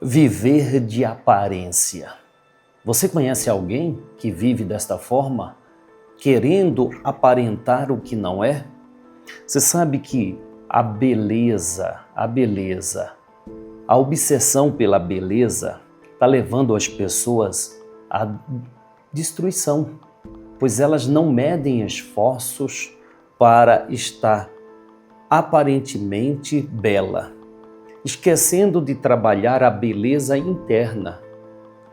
Viver de aparência. Você conhece alguém que vive desta forma, querendo aparentar o que não é? Você sabe que a beleza, a obsessão pela beleza está levando as pessoas à destruição, pois elas não medem esforços para estar aparentemente bela, esquecendo de trabalhar a beleza interna,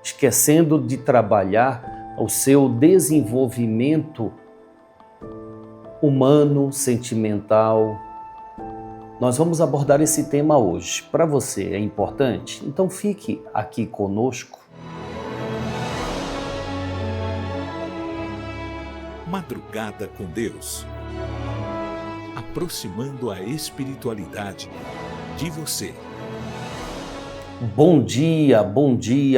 esquecendo de trabalhar o seu desenvolvimento humano, sentimental. Nós vamos abordar esse tema hoje. Para você é importante? Então fique aqui conosco. Madrugada com Deus. Aproximando a espiritualidade de você. Bom dia,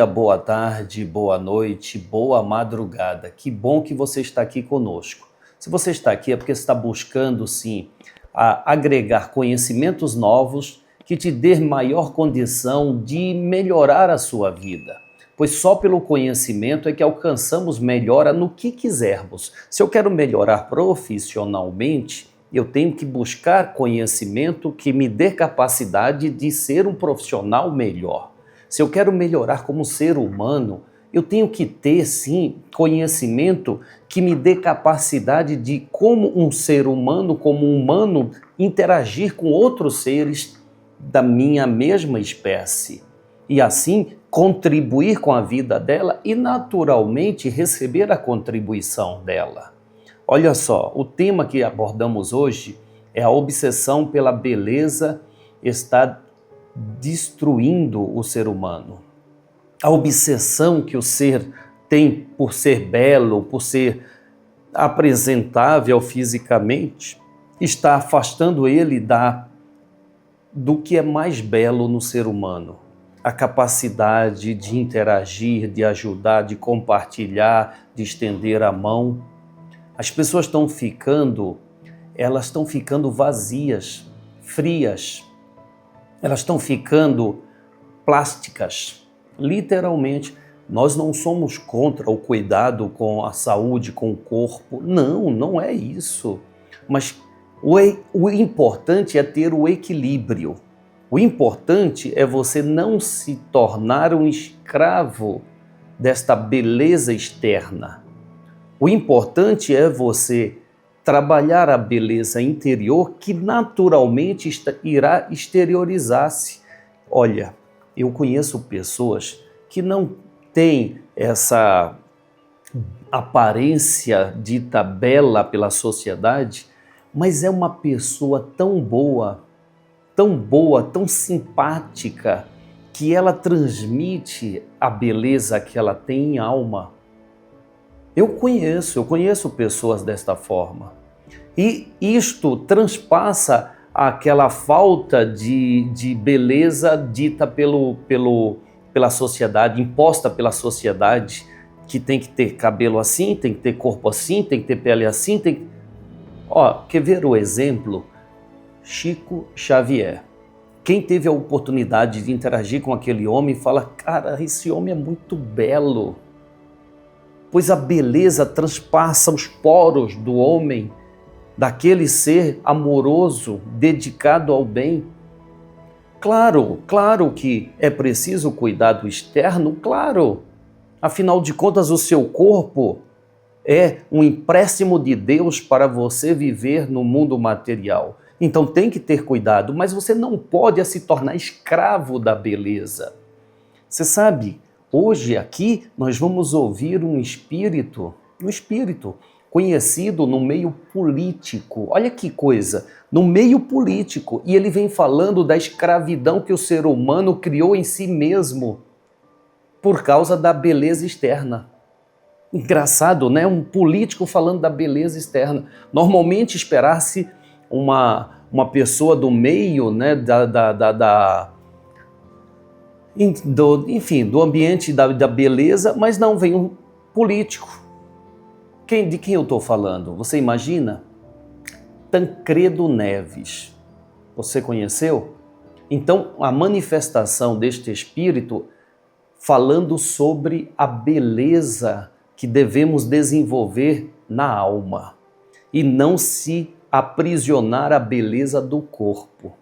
boa tarde, boa noite, boa madrugada. Que bom que você está aqui conosco. Se você está aqui é porque você está buscando, sim, agregar conhecimentos novos que te dê maior condição de melhorar a sua vida. Pois só pelo conhecimento é que alcançamos melhora no que quisermos. Se eu quero melhorar profissionalmente, eu tenho que buscar conhecimento que me dê capacidade de ser um profissional melhor. Se eu quero melhorar como ser humano, eu tenho que ter, sim, conhecimento que me dê capacidade de, como um ser humano, interagir com outros seres da minha mesma espécie. E assim, contribuir com a vida dela e, naturalmente, receber a contribuição dela. Olha só, o tema que abordamos hoje é a obsessão pela beleza está destruindo o ser humano. A obsessão que o ser tem por ser belo, por ser apresentável fisicamente, está afastando ele do que é mais belo no ser humano. A capacidade de interagir, de ajudar, de compartilhar, de estender a mão. As pessoas estão ficando vazias, frias. Elas estão ficando plásticas. Literalmente, nós não somos contra o cuidado com a saúde, com o corpo. Não é isso. Mas o importante é ter o equilíbrio. O importante é você não se tornar um escravo desta beleza externa. O importante é você trabalhar a beleza interior que naturalmente irá exteriorizar-se. Olha, eu conheço pessoas que não têm essa aparência dita bela pela sociedade, mas é uma pessoa tão boa, tão simpática, que ela transmite a beleza que ela tem em alma. Eu conheço pessoas desta forma. E isto transpassa aquela falta de beleza dita pela sociedade, imposta pela sociedade, que tem que ter cabelo assim, tem que ter corpo assim, tem que ter pele assim. Quer ver o exemplo? Chico Xavier. Quem teve a oportunidade de interagir com aquele homem fala, cara, esse homem é muito belo. Pois a beleza transpassa os poros do homem, daquele ser amoroso, dedicado ao bem. Claro que é preciso cuidar do externo, claro. Afinal de contas, o seu corpo é um empréstimo de Deus para você viver no mundo material. Então tem que ter cuidado, mas você não pode se tornar escravo da beleza. Você sabe, hoje aqui nós vamos ouvir um espírito conhecido no meio político. Olha que coisa, no meio político. E ele vem falando da escravidão que o ser humano criou em si mesmo por causa da beleza externa. Engraçado, né? Um político falando da beleza externa. Normalmente esperar-se uma pessoa do meio, né, do ambiente da beleza, mas não, vem um político. De quem eu estou falando? Você imagina? Tancredo Neves. Você conheceu? Então, a manifestação deste espírito falando sobre a beleza que devemos desenvolver na alma e não se aprisionar à beleza do corpo,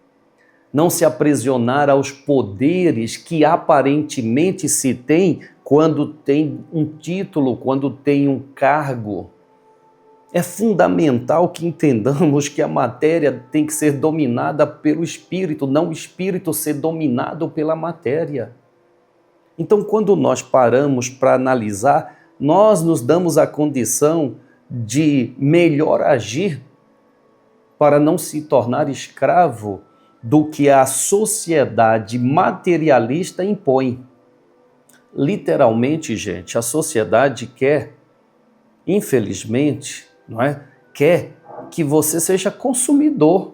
não se aprisionar aos poderes que aparentemente se tem quando tem um título, quando tem um cargo. É fundamental que entendamos que a matéria tem que ser dominada pelo espírito, não o espírito ser dominado pela matéria. Então, quando nós paramos para analisar, nós nos damos a condição de melhor agir para não se tornar escravo do que a sociedade materialista impõe. Literalmente, gente, a sociedade quer, infelizmente, quer que você seja consumidor.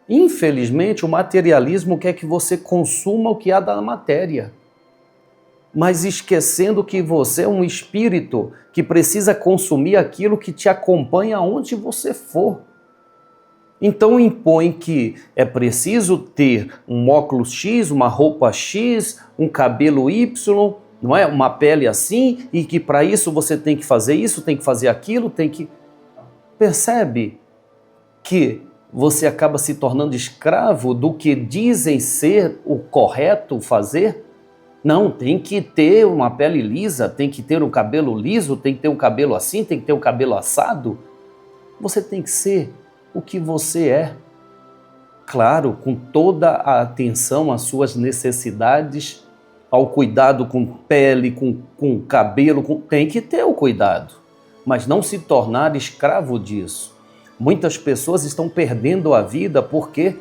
Infelizmente, o materialismo quer que você consuma o que há da matéria, mas esquecendo que você é um espírito que precisa consumir aquilo que te acompanha aonde você for. Então impõe que é preciso ter um óculos X, uma roupa X, um cabelo Y, não é? Uma pele assim, e que para isso você tem que fazer isso, tem que fazer aquilo, tem que... Percebe que você acaba se tornando escravo do que dizem ser o correto fazer? Não, tem que ter uma pele lisa, tem que ter um cabelo liso, tem que ter um cabelo assim, tem que ter um cabelo assado. Você tem que ser o que você é. Claro, com toda a atenção às suas necessidades, ao cuidado com pele, com cabelo, tem que ter o cuidado, mas não se tornar escravo disso. Muitas pessoas estão perdendo a vida porque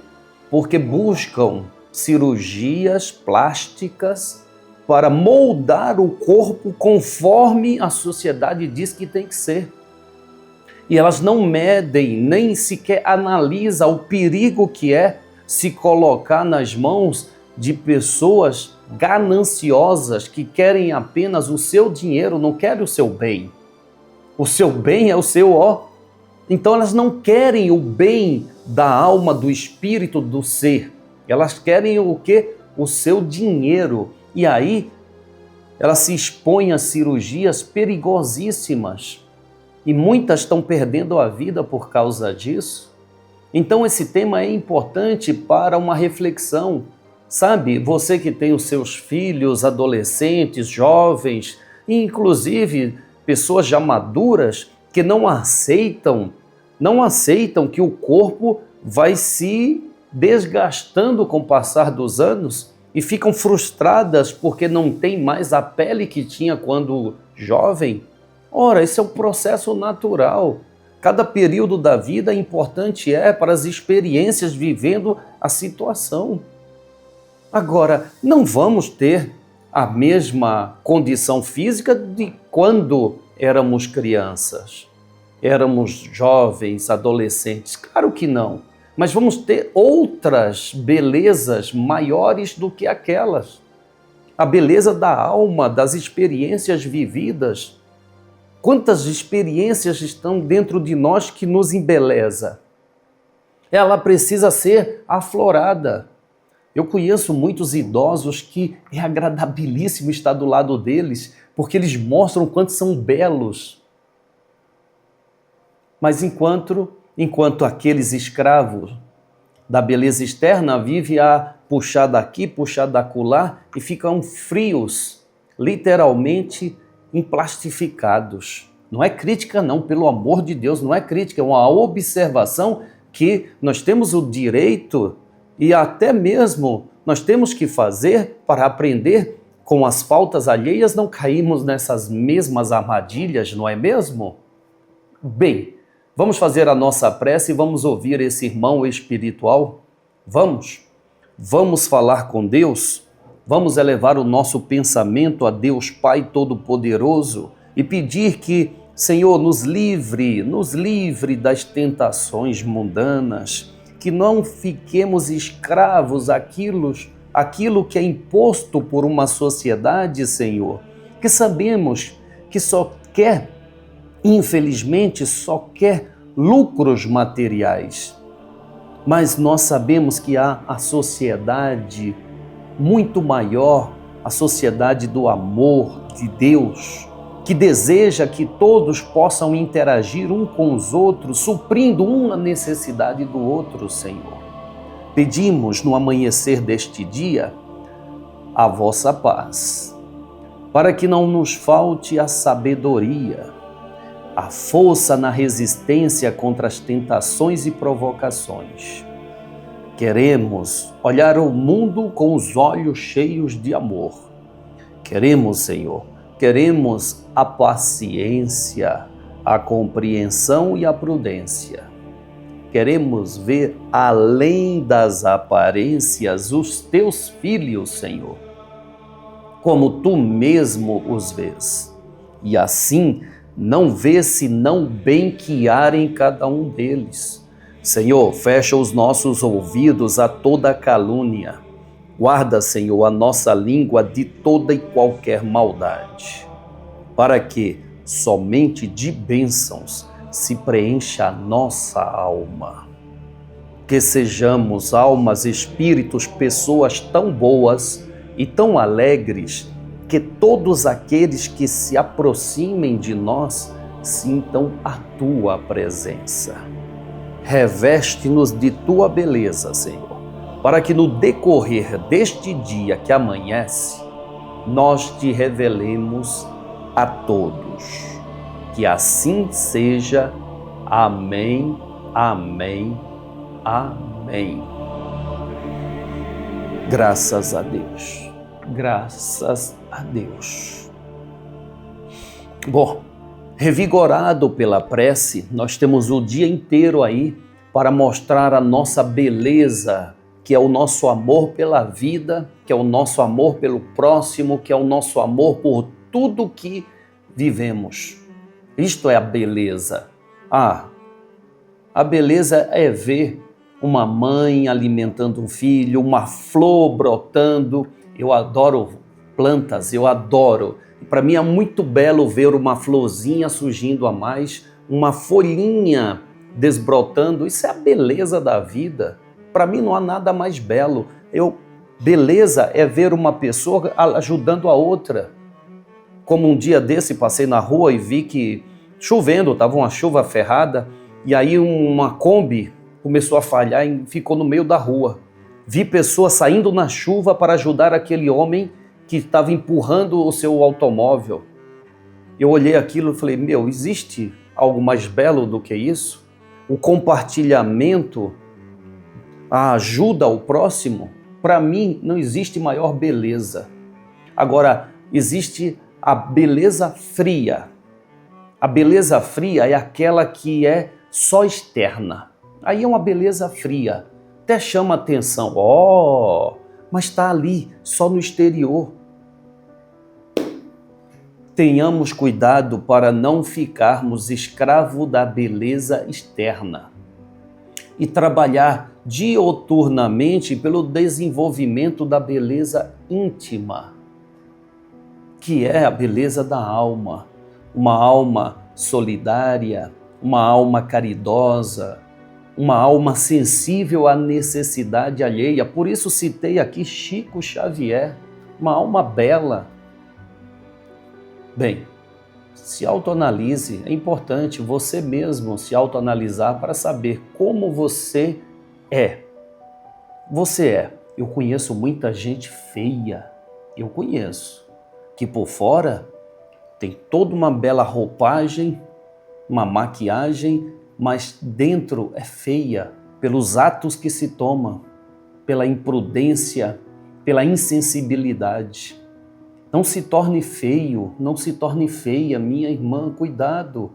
buscam cirurgias plásticas para moldar o corpo conforme a sociedade diz que tem que ser. E elas não medem, nem sequer analisam o perigo que é se colocar nas mãos de pessoas gananciosas que querem apenas o seu dinheiro, não querem o seu bem. O seu bem é o seu ó. Então elas não querem o bem da alma, do espírito, do ser. Elas querem o quê? O seu dinheiro. E aí elas se expõem a cirurgias perigosíssimas. E muitas estão perdendo a vida por causa disso. Então esse tema é importante para uma reflexão. Sabe, você que tem os seus filhos, adolescentes, jovens, e inclusive pessoas já maduras que não aceitam que o corpo vai se desgastando com o passar dos anos e ficam frustradas porque não tem mais a pele que tinha quando jovem. Ora, esse é um processo natural. Cada período da vida importante para as experiências vivendo a situação. Agora, não vamos ter a mesma condição física de quando éramos crianças, éramos jovens, adolescentes. Claro que não. Mas vamos ter outras belezas maiores do que aquelas. A beleza da alma, das experiências vividas. Quantas experiências estão dentro de nós que nos embeleza? Ela precisa ser aflorada. Eu conheço muitos idosos que é agradabilíssimo estar do lado deles, porque eles mostram o quanto são belos. Mas enquanto aqueles escravos da beleza externa vivem a puxar daqui, puxar dacolá e ficam frios, literalmente emplastificados. Não é crítica não, pelo amor de Deus, não é crítica, é uma observação que nós temos o direito e até mesmo nós temos que fazer para aprender com as faltas alheias, não caímos nessas mesmas armadilhas, não é mesmo? Bem, vamos fazer a nossa prece e vamos ouvir esse irmão espiritual? Vamos falar com Deus? Vamos elevar o nosso pensamento a Deus Pai Todo-Poderoso e pedir que, Senhor, nos livre das tentações mundanas, que não fiquemos escravos àquilo que é imposto por uma sociedade, Senhor, que sabemos que infelizmente, só quer lucros materiais. mas nós sabemos que há a sociedade muito maior, a sociedade do amor de Deus, que deseja que todos possam interagir um com os outros, suprindo uma necessidade do outro, Senhor. Pedimos no amanhecer deste dia a vossa paz, para que não nos falte a sabedoria, a força na resistência contra as tentações e provocações. Queremos olhar o mundo com os olhos cheios de amor. Queremos, Senhor, queremos a paciência, a compreensão e a prudência. Queremos ver além das aparências os teus filhos, Senhor, como tu mesmo os vês. E assim, não vê senão o bem que há em cada um deles. Senhor, fecha os nossos ouvidos a toda calúnia. Guarda, Senhor, a nossa língua de toda e qualquer maldade, para que somente de bênçãos se preencha a nossa alma. Que sejamos almas, espíritos, pessoas tão boas e tão alegres, que todos aqueles que se aproximem de nós sintam a tua presença. Reveste-nos de tua beleza, Senhor, para que no decorrer deste dia que amanhece, nós te revelemos a todos. Que assim seja. Amém, amém, amém. Graças a Deus. Graças a Deus. Bom, revigorado pela prece, nós temos o dia inteiro aí para mostrar a nossa beleza, que é o nosso amor pela vida, que é o nosso amor pelo próximo, que é o nosso amor por tudo que vivemos. Isto é a beleza. A beleza é ver uma mãe alimentando um filho, uma flor brotando. Eu adoro plantas, eu adoro. Para mim é muito belo ver uma florzinha surgindo a mais, uma folhinha desbrotando. Isso é a beleza da vida. Para mim não há nada mais belo. Beleza é ver uma pessoa ajudando a outra. Como um dia desse passei na rua e vi que chovendo, estava uma chuva ferrada, e aí uma Kombi começou a falhar e ficou no meio da rua. Vi pessoas saindo na chuva para ajudar aquele homem que estava empurrando o seu automóvel. Eu olhei aquilo e falei, existe algo mais belo do que isso? O compartilhamento, a ajuda ao próximo, para mim não existe maior beleza. Agora, existe a beleza fria. A beleza fria é aquela que é só externa. Aí é uma beleza fria. Até chama atenção. Mas está ali, só no exterior. Tenhamos cuidado para não ficarmos escravos da beleza externa e trabalhar dioturnamente pelo desenvolvimento da beleza íntima, que é a beleza da alma, uma alma solidária, uma alma caridosa, uma alma sensível à necessidade alheia. Por isso citei aqui Chico Xavier, uma alma bela. Bem, se autoanalise, é importante você mesmo se autoanalisar para saber como você é. Você é. Eu conheço muita gente feia, eu conheço, que por fora tem toda uma bela roupagem, uma maquiagem, mas dentro é feia pelos atos que se toma, pela imprudência, pela insensibilidade. Não se torne feio, não se torne feia, minha irmã, cuidado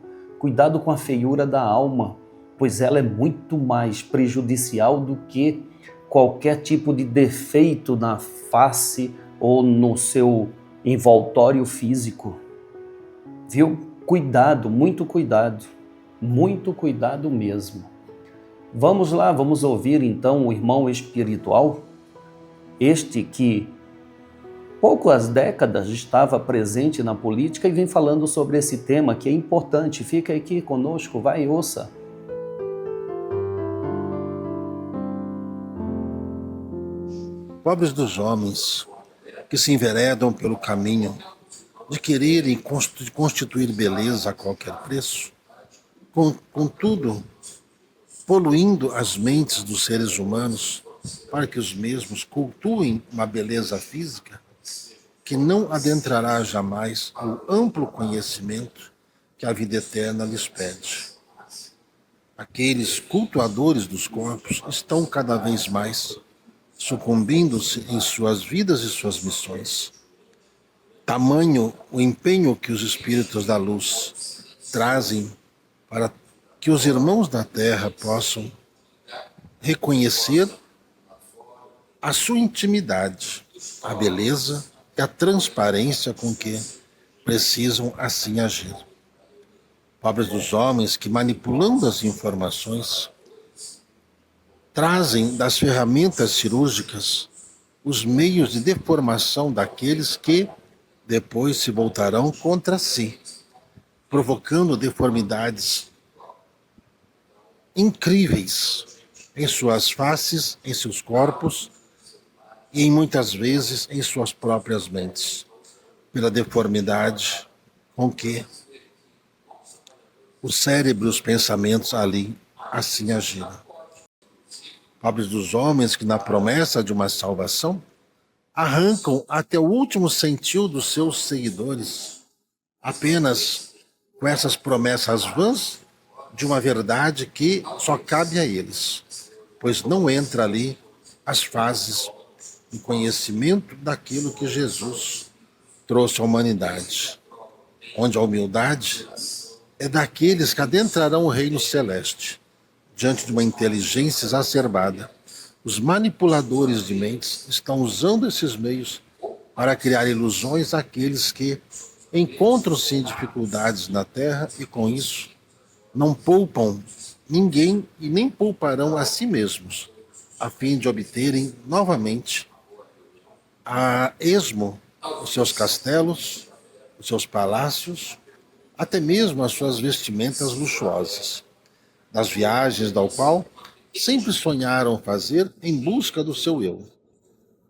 com a feiura da alma, pois ela é muito mais prejudicial do que qualquer tipo de defeito na face ou no seu envoltório físico. Viu? Cuidado, muito cuidado mesmo. Vamos lá, vamos ouvir então o irmão espiritual, este que poucas décadas estava presente na política e vem falando sobre esse tema que é importante. Fica aqui conosco, vai, ouça. Pobres dos homens que se enveredam pelo caminho de quererem constituir beleza a qualquer preço, contudo, poluindo as mentes dos seres humanos para que os mesmos cultuem uma beleza física que não adentrará jamais ao amplo conhecimento que a vida eterna lhes pede. Aqueles cultuadores dos corpos estão cada vez mais sucumbindo-se em suas vidas e suas missões. Tamanho o empenho que os espíritos da luz trazem para que os irmãos da Terra possam reconhecer a sua intimidade, a beleza e a transparência com que precisam assim agir. Pobres dos homens que, manipulando as informações, trazem das ferramentas cirúrgicas os meios de deformação daqueles que depois se voltarão contra si, provocando deformidades incríveis em suas faces, em seus corpos e muitas vezes em suas próprias mentes, pela deformidade com que o cérebro e os pensamentos ali assim agiram. Pobres dos homens que, na promessa de uma salvação, arrancam até o último centil dos seus seguidores, apenas com essas promessas vãs de uma verdade que só cabe a eles, pois não entra ali as fases de conhecimento daquilo que Jesus trouxe à humanidade, onde a humildade é daqueles que adentrarão o reino celeste, diante de uma inteligência exacerbada. Os manipuladores de mentes estão usando esses meios para criar ilusões àqueles que encontram-se em dificuldades na Terra e, com isso, não poupam ninguém e nem pouparão a si mesmos, a fim de obterem novamente a esmo os seus castelos, os seus palácios, até mesmo as suas vestimentas luxuosas, das viagens da qual sempre sonharam fazer em busca do seu eu,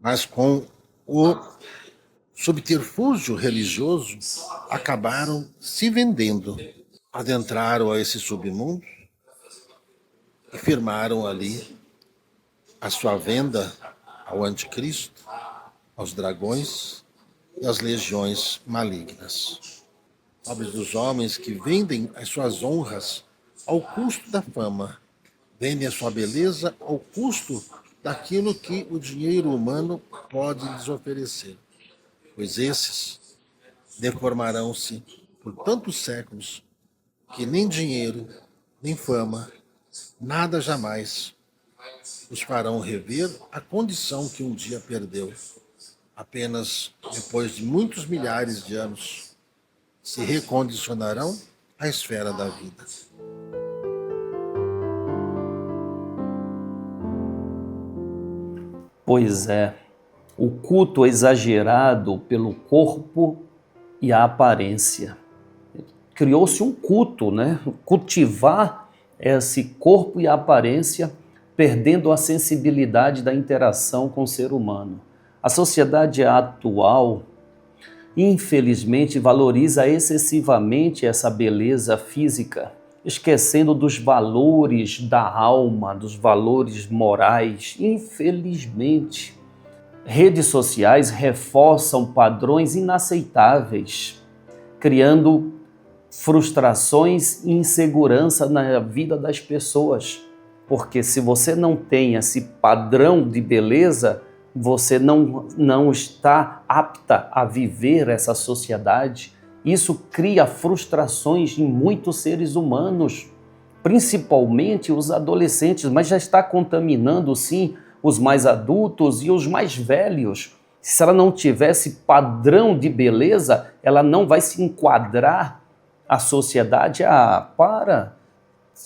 mas com o subterfúgio religioso acabaram se vendendo, adentraram a esse submundo e firmaram ali a sua venda ao anticristo, aos dragões e às legiões malignas. Pobres dos homens que vendem as suas honras ao custo da fama, vendem a sua beleza ao custo daquilo que o dinheiro humano pode lhes oferecer, pois esses deformarão-se por tantos séculos que nem dinheiro, nem fama, nada jamais os farão rever a condição que um dia perdeu. Apenas depois de muitos milhares de anos se recondicionarão à esfera da vida. Pois é, o culto exagerado pelo corpo e a aparência. Criou-se um culto, né? Cultivar esse corpo e a aparência, perdendo a sensibilidade da interação com o ser humano. A sociedade atual, infelizmente, valoriza excessivamente essa beleza física, esquecendo dos valores da alma, dos valores morais. Infelizmente, redes sociais reforçam padrões inaceitáveis, criando frustrações e insegurança na vida das pessoas. Porque se você não tem esse padrão de beleza, você não está apta a viver essa sociedade. Isso cria frustrações em muitos seres humanos, principalmente os adolescentes, mas já está contaminando, sim, os mais adultos e os mais velhos. Se ela não tivesse padrão de beleza, ela não vai se enquadrar à sociedade.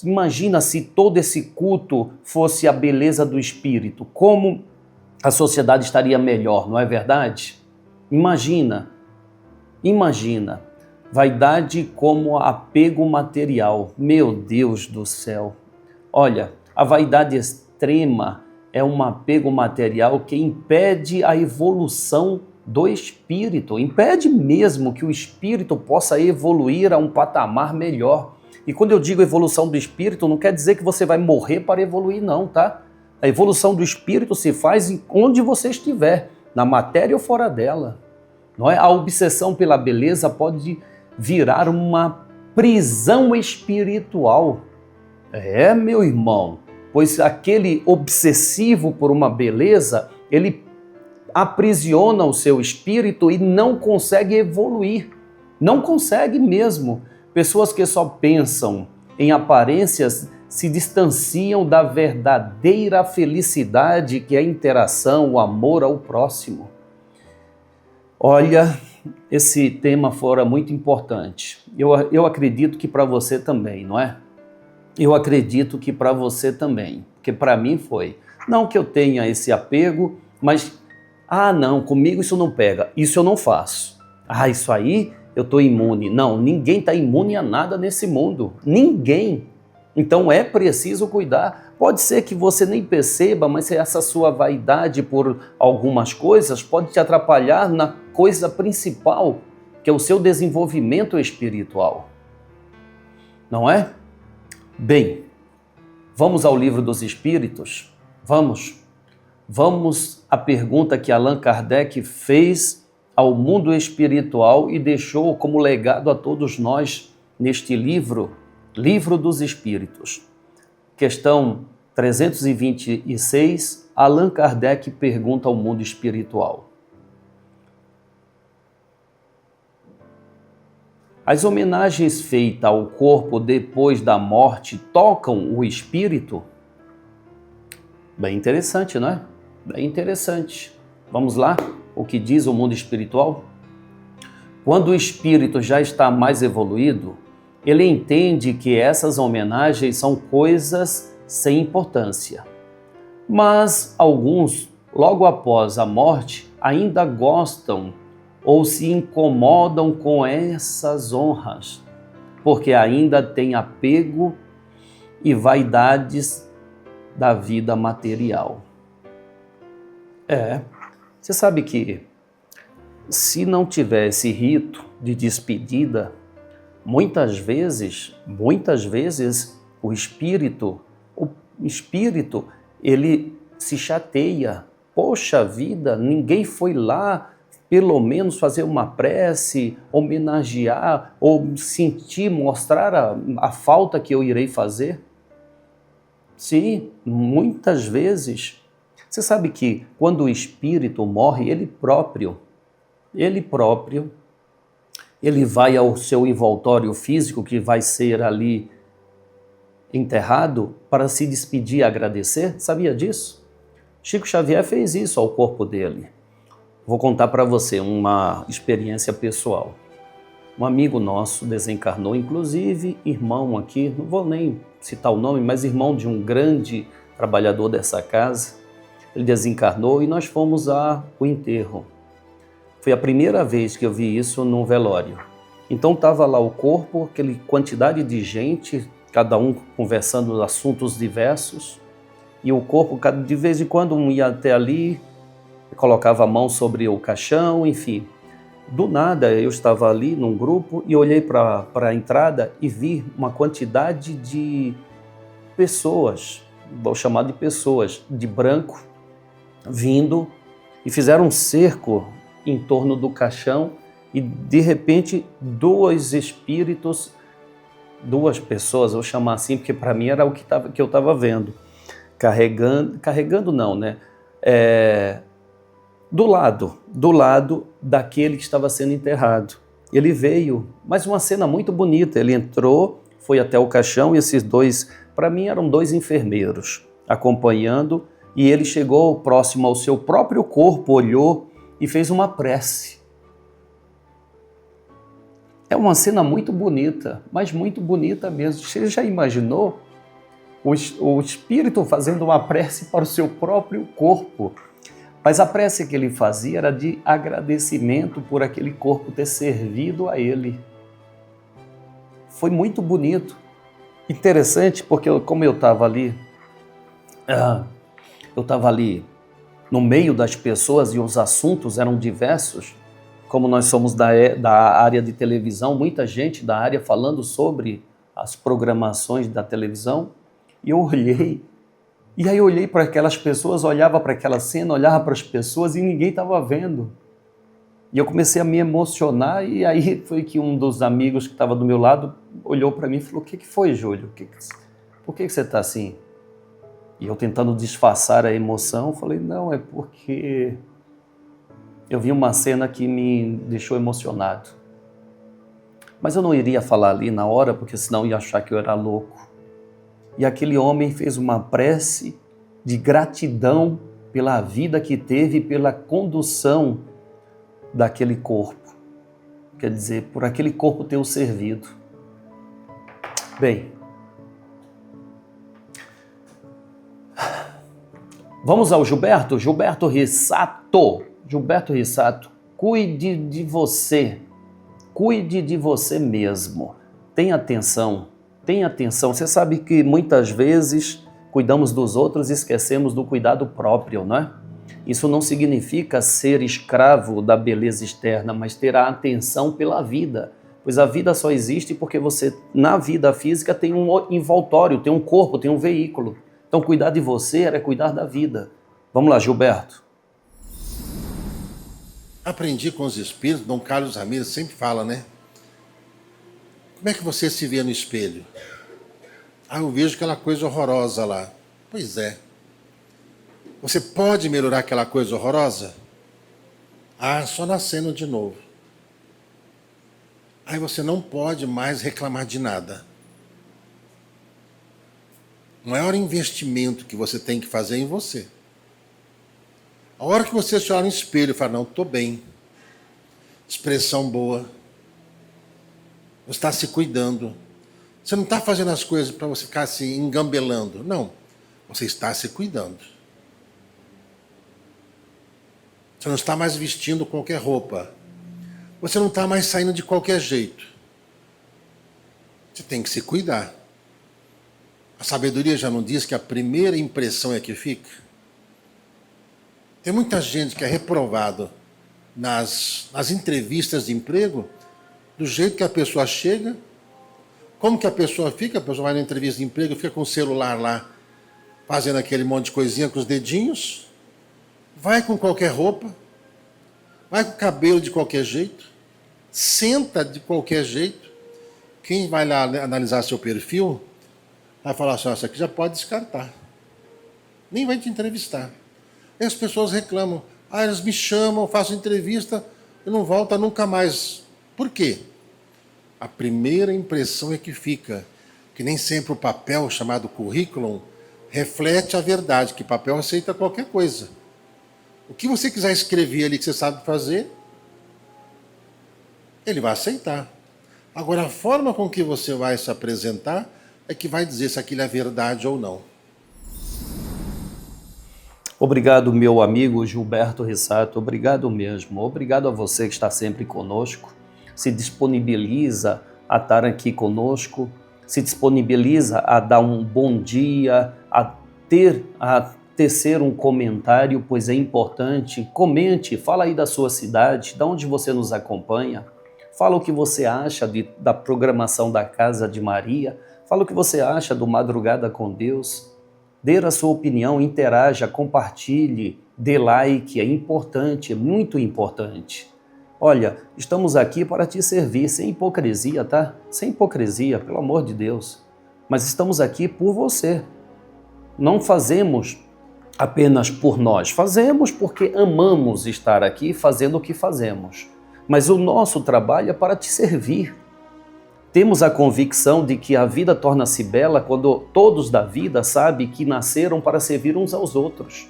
Imagina se todo esse culto fosse a beleza do espírito, como a sociedade estaria melhor, não é verdade? Imagina, vaidade como apego material, meu Deus do céu. Olha, a vaidade extrema, é um apego material que impede a evolução do espírito, impede mesmo que o espírito possa evoluir a um patamar melhor. E quando eu digo evolução do espírito, não quer dizer que você vai morrer para evoluir, não, tá? A evolução do espírito se faz onde você estiver, na matéria ou fora dela. Não é? A obsessão pela beleza pode virar uma prisão espiritual. É, meu irmão, pois aquele obsessivo por uma beleza, ele aprisiona o seu espírito e não consegue evoluir. Não consegue mesmo. Pessoas que só pensam em aparências se distanciam da verdadeira felicidade que é a interação, o amor ao próximo. Olha, esse tema fora muito importante. Eu acredito que para você também, não é? Eu acredito que para você também, porque para mim foi. Não que eu tenha esse apego, mas, não, comigo isso não pega, isso eu não faço. Isso aí eu estou imune. Não, ninguém está imune a nada nesse mundo, ninguém. Então é preciso cuidar. Pode ser que você nem perceba, mas essa sua vaidade por algumas coisas pode te atrapalhar na coisa principal, que é o seu desenvolvimento espiritual. Não é? Bem, vamos ao Livro dos Espíritos? Vamos à pergunta que Allan Kardec fez ao mundo espiritual e deixou como legado a todos nós neste livro, Livro dos Espíritos. Questão 326, Allan Kardec pergunta ao mundo espiritual. As homenagens feitas ao corpo depois da morte tocam o espírito? Bem interessante, não é? Bem interessante. Vamos lá? O que diz o mundo espiritual? Quando o espírito já está mais evoluído, ele entende que essas homenagens são coisas sem importância. Mas alguns, logo após a morte, ainda gostam ou se incomodam com essas honras, porque ainda têm apego e vaidades da vida material. Você sabe que se não tiver esse rito de despedida, muitas vezes o espírito, ele se chateia. Poxa vida, ninguém foi lá pelo menos fazer uma prece, homenagear ou sentir, mostrar a falta que eu irei fazer? Sim, muitas vezes. Você sabe que quando o espírito morre, ele próprio, ele vai ao seu envoltório físico, que vai ser ali enterrado, para se despedir e agradecer. Sabia disso? Chico Xavier fez isso ao corpo dele. Vou contar para você uma experiência pessoal. Um amigo nosso desencarnou, inclusive irmão aqui, não vou nem citar o nome, mas irmão de um grande trabalhador dessa casa. Ele desencarnou e nós fomos ao enterro. Foi a primeira vez que eu vi isso num velório. Então estava lá o corpo, aquela quantidade de gente, cada um conversando assuntos diversos, e o corpo, de vez em quando, um ia até ali, colocava a mão sobre o caixão, enfim. Do nada, eu estava ali num grupo e olhei para a entrada e vi uma quantidade de pessoas, vou chamar de pessoas, de branco, vindo e fizeram um cerco em torno do caixão e, de repente, dois espíritos, duas pessoas, vou chamar assim, porque para mim era o que eu estava vendo, carregando não, né? Do lado daquele que estava sendo enterrado. Ele veio, mas uma cena muito bonita, ele entrou, foi até o caixão e esses dois, para mim eram dois enfermeiros, acompanhando, e ele chegou próximo ao seu próprio corpo, olhou e fez uma prece. É uma cena muito bonita, mas muito bonita mesmo. Você já imaginou o espírito fazendo uma prece para o seu próprio corpo? Mas a prece que ele fazia era de agradecimento por aquele corpo ter servido a ele. Foi muito bonito. Interessante, porque como eu estava ali, Eu estava ali no meio das pessoas e os assuntos eram diversos. Como nós somos da área de televisão, muita gente da área falando sobre as programações da televisão. E eu olhei, e aí eu olhei para aquelas pessoas, olhava para aquela cena, olhava para as pessoas e ninguém estava vendo. E eu comecei a me emocionar e aí foi que um dos amigos que estava do meu lado olhou para mim e falou: o que foi, Júlio? Por que você está assim? E eu tentando disfarçar a emoção, falei: não, é porque eu vi uma cena que me deixou emocionado. Mas eu não iria falar ali na hora, porque senão ia achar que eu era louco. E aquele homem fez uma prece de gratidão pela vida que teve e pela condução daquele corpo. Quer dizer, por aquele corpo ter o servido. Bem, vamos ao Gilberto. Gilberto Rissato. Gilberto Rissato, cuide de você. Cuide de você mesmo. Tenha atenção. Tenha atenção. Você sabe que muitas vezes cuidamos dos outros e esquecemos do cuidado próprio, não é? Isso não significa ser escravo da beleza externa, mas ter a atenção pela vida. Pois a vida só existe porque você, na vida física, tem um envoltório, tem um corpo, tem um veículo. Então, cuidar de você era cuidar da vida. Vamos lá, Gilberto. Aprendi com os espíritos, Dom Carlos Ramírez sempre fala, né? Como é que você se vê no espelho? Ah, eu vejo aquela coisa horrorosa lá. Pois é. Você pode melhorar aquela coisa horrorosa? Ah, só nascendo de novo. Aí você não pode mais reclamar de nada. O maior investimento que você tem que fazer é em você. A hora que você se olhar no espelho e falar: não, estou bem. Expressão boa. Você está se cuidando. Você não está fazendo as coisas para você ficar se engambelando. Não. Você está se cuidando. Você não está mais vestindo qualquer roupa. Você não está mais saindo de qualquer jeito. Você tem que se cuidar. A sabedoria já não diz que a primeira impressão é que fica? Tem muita gente que é reprovado nas entrevistas de emprego, do jeito que a pessoa chega. Como que a pessoa fica? A pessoa vai na entrevista de emprego e fica com o celular lá, fazendo aquele monte de coisinha com os dedinhos. Vai com qualquer roupa. Vai com o cabelo de qualquer jeito. Senta de qualquer jeito. Quem vai lá analisar seu perfil vai falar assim: isso aqui já pode descartar. Nem vai te entrevistar. E as pessoas reclamam: ah, eles me chamam, faço entrevista, eu não volto nunca mais. Por quê? A primeira impressão é que fica. Que nem sempre o papel, chamado currículo, reflete a verdade, que papel aceita qualquer coisa. O que você quiser escrever ali que você sabe fazer, ele vai aceitar. Agora, a forma com que você vai se apresentar é que vai dizer se aquilo é verdade ou não. Obrigado, meu amigo Gilberto Rissato, obrigado mesmo. Obrigado a você que está sempre conosco, se disponibiliza a estar aqui conosco, se disponibiliza a dar um bom dia, a tecer um comentário, pois é importante. Comente, fala aí da sua cidade, de onde você nos acompanha. Fala o que você acha da programação da Casa de Maria, fala o que você acha do Madrugada com Deus. Dê a sua opinião, interaja, compartilhe, dê like, é importante, é muito importante. Olha, estamos aqui para te servir, sem hipocrisia, tá? Sem hipocrisia, pelo amor de Deus. Mas estamos aqui por você. Não fazemos apenas por nós, fazemos porque amamos estar aqui fazendo o que fazemos. Mas o nosso trabalho é para te servir. Temos a convicção de que a vida torna-se bela quando todos da vida sabem que nasceram para servir uns aos outros.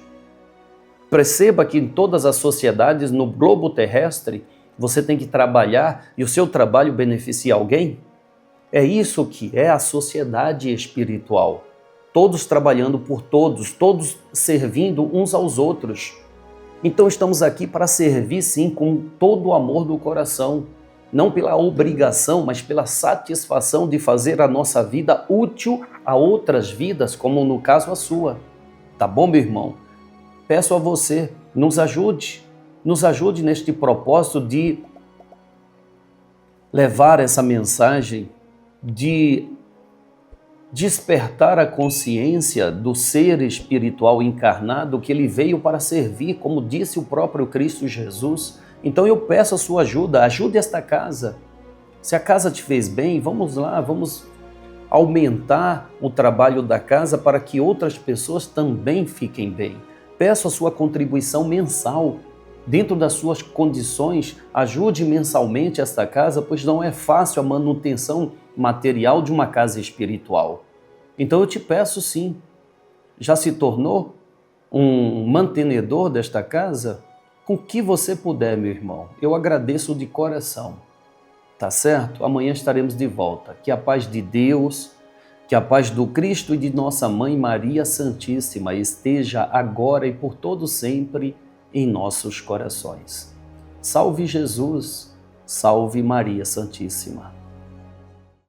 Perceba que em todas as sociedades, no globo terrestre, você tem que trabalhar e o seu trabalho beneficia alguém. É isso que é a sociedade espiritual. Todos trabalhando por todos, todos servindo uns aos outros. Então estamos aqui para servir sim com todo o amor do coração. Não pela obrigação, mas pela satisfação de fazer a nossa vida útil a outras vidas, como no caso a sua. Tá bom, meu irmão? peço a você, nos ajude neste propósito de levar essa mensagem, de despertar a consciência do ser espiritual encarnado que ele veio para servir, como disse o próprio Cristo Jesus. Então eu peço a sua ajuda, ajude esta casa. Se a casa te fez bem, vamos lá, vamos aumentar o trabalho da casa para que outras pessoas também fiquem bem. Peço a sua contribuição mensal. Dentro das suas condições, ajude mensalmente esta casa, pois não é fácil a manutenção material de uma casa espiritual. Então eu te peço sim, já se tornou um mantenedor desta casa? Com o que você puder, meu irmão, eu agradeço de coração. Tá certo? Amanhã estaremos de volta. Que a paz de Deus, que a paz do Cristo e de nossa Mãe Maria Santíssima esteja agora e por todo sempre em nossos corações. Salve Jesus, salve Maria Santíssima.